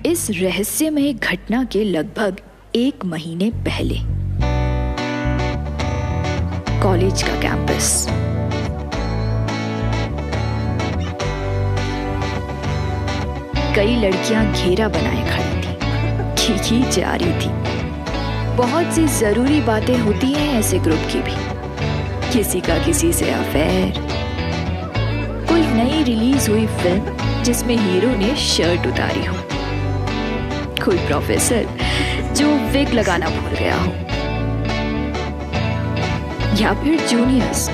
इस रहस्यमय घटना के लगभग 1 महीने पहले कॉलेज का कैंपस। कई लड़कियां घेरा बनाए खड़ी थी, खींची जा रही थी। बहुत सी जरूरी बातें होती हैं ऐसे ग्रुप की भी, किसी का किसी से अफेयर, कोई नई रिलीज हुई फिल्म जिसमें हीरो ने शर्ट उतारी हो, कोई प्रोफेसर जो विग लगाना भूल गया हो, या फिर जूनियर्स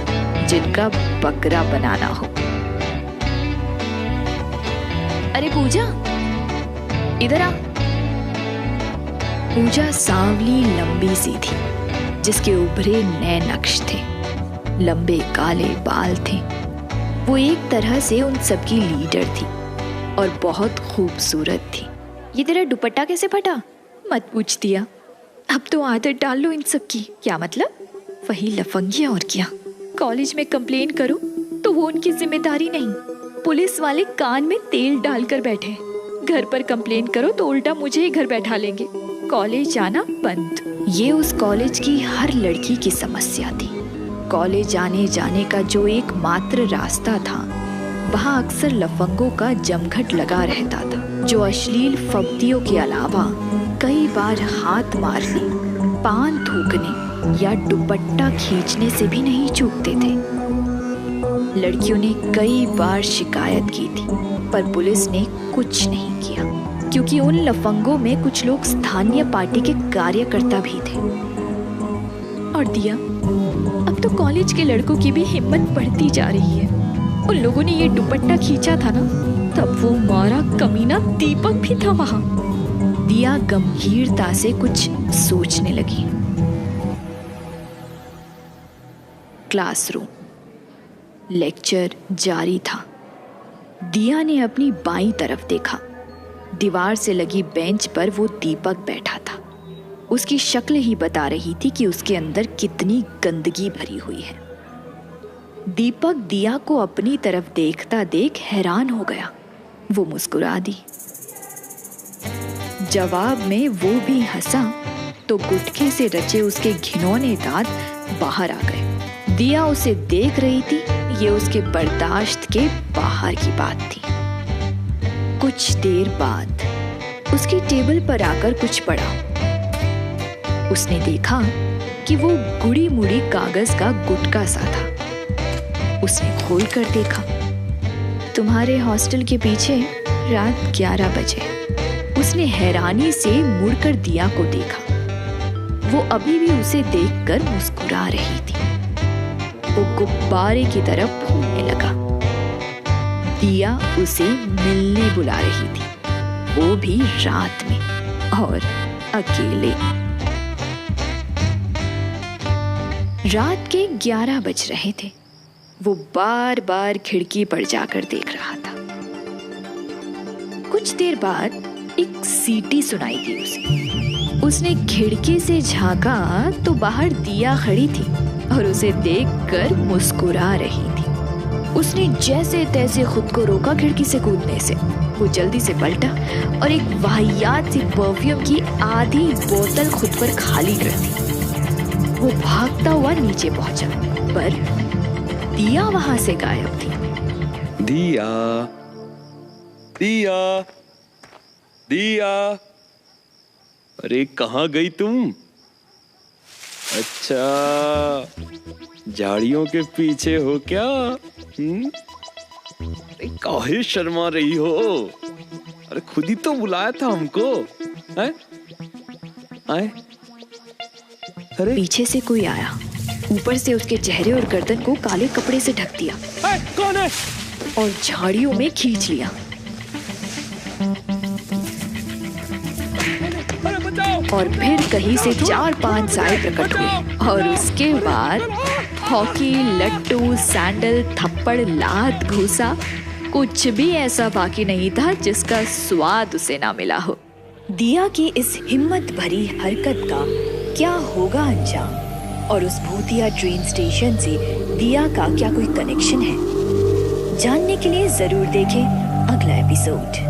जिनका बकरा बनाना हो। अरे पूजा, इधर आ। पूजा सांवली लंबी सी थी, जिसके उभरे नए नक्श थे, लंबे काले बाल थे। वो एक तरह से उन सबकी लीडर थी और बहुत खूबसूरत थी। ये तेरा दुपट्टा कैसे फटा? मत पूछ दिया, अब तो आदत डाल लो इन सब की। क्या मतलब? वही लफंगियां और क्या। कॉलेज में कंप्लेन करो तो वो उनकी जिम्मेदारी नहीं, पुलिस वाले कान में तेल डालकर बैठे। घर पर कंप्लेन करो तो उल्टा मुझे ही घर बैठा लेंगे। कॉलेज जाना बंद। ये उस कॉलेज की हर लड़की की समस्या थी। कॉलेज आने जाने का जो एकमात्र रास्ता था, वहाँ अक्सर लफंगों का जमघट लगा रहता था, जो अश्लील फब्तियों के अलावा कई बार हाथ मारने, पान थूकने या दुपट्टा खींचने से भी नहीं चूकते थे। लड़कियों ने कई बार शिकायत की थी, पर पुलिस ने कुछ नहीं किया, क्योंकि उन लफंगों में कुछ लोग स्थानीय पार्टी के कार्यकर्ता भी थे। और दिया, अब तो कॉलेज के लड़कों की भी हिम्मत बढ़ती जा रही है। उन लोगों ने ये दुपट्टा खींचा था ना, तब वो मारा कमीना दीपक भी था वहां। दिया गंभीरता से कुछ सोचने लगी। क्लासरूम, लेक्चर जारी था। दिया ने अपनी बाईं तरफ देखा। दीवार से लगी बेंच पर वो दीपक बैठा था। उसकी शक्ल ही बता रही थी कि उसके अंदर कितनी गंदगी भरी हुई है। दीपक दिया को अपनी तरफ देखता देख हैरान हो गया। वो मुस्कुरा दी। जवाब में वो भी हंसा तो गुटखे से रचे उसके घिनौने दांत बाहर आ गए। दिया उसे देख रही थी, ये उसके बर्दाश्त के बाहर की बात थी। कुछ देर बाद उसकी टेबल पर आकर कुछ पड़ा। उसने देखा कि वो गुड़ी मुड़ी कागज का गुटका सा था। उसने खोल कर देखा। तुम्हारे हॉस्टल के पीछे रात 11 बजे। उसने हैरानी से मुड़कर दिया को देखा। वो अभी भी उसे देखकर मुस्कुरा रही थी। वो गुब्बारे की तरफ फूलने लगा। दिया उसे मिलने बुला रही थी, वो भी रात में और अकेले। रात के 11 बज रहे थे। वो बार बार खिड़की पर जाकर देख रहा था। कुछ देर बाद एक सीटी सुनाई दी उसे। उसने खिड़की से झांका तो बाहर दिया खड़ी थी और उसे देखकर मुस्कुरा रही थी। उसने जैसे तैसे खुद को रोका खिड़की से कूदने से। वो जल्दी से पलटा और एक वाहियात सी परफ्यूम की आधी बोतल खुद पर खाली कर दी। वो भागता हुआ नीचे पहुंचा, पर दिया वहां से गायब थी। दिया, दिया, दिया, अरे कहाँ गई तुम? अच्छा, झाड़ियों के पीछे हो क्या? काहे शर्मा रही हो? अरे खुद ही तो बुलाया था हमको। हैं? आए? अरे पीछे से कोई आया। ऊपर से उसके चेहरे और गर्दन को काले कपड़े से ढक दिया। कौन है? और झाड़ियों में खींच लिया। और फिर कहीं से 4-5 साए प्रकट हुए और उसके बाद हॉकी, लट्टू, सैंडल, थप्पड़, लात, घूसा, कुछ भी ऐसा बाकी नहीं था जिसका स्वाद उसे ना मिला हो। दिया की इस हिम्मत भरी हरकत का क्या होगा अंजाम, और उस भूतिया ट्रेन स्टेशन से दिया का क्या कोई कनेक्शन है? जानने के लिए जरूर देखें अगला एपिसोड।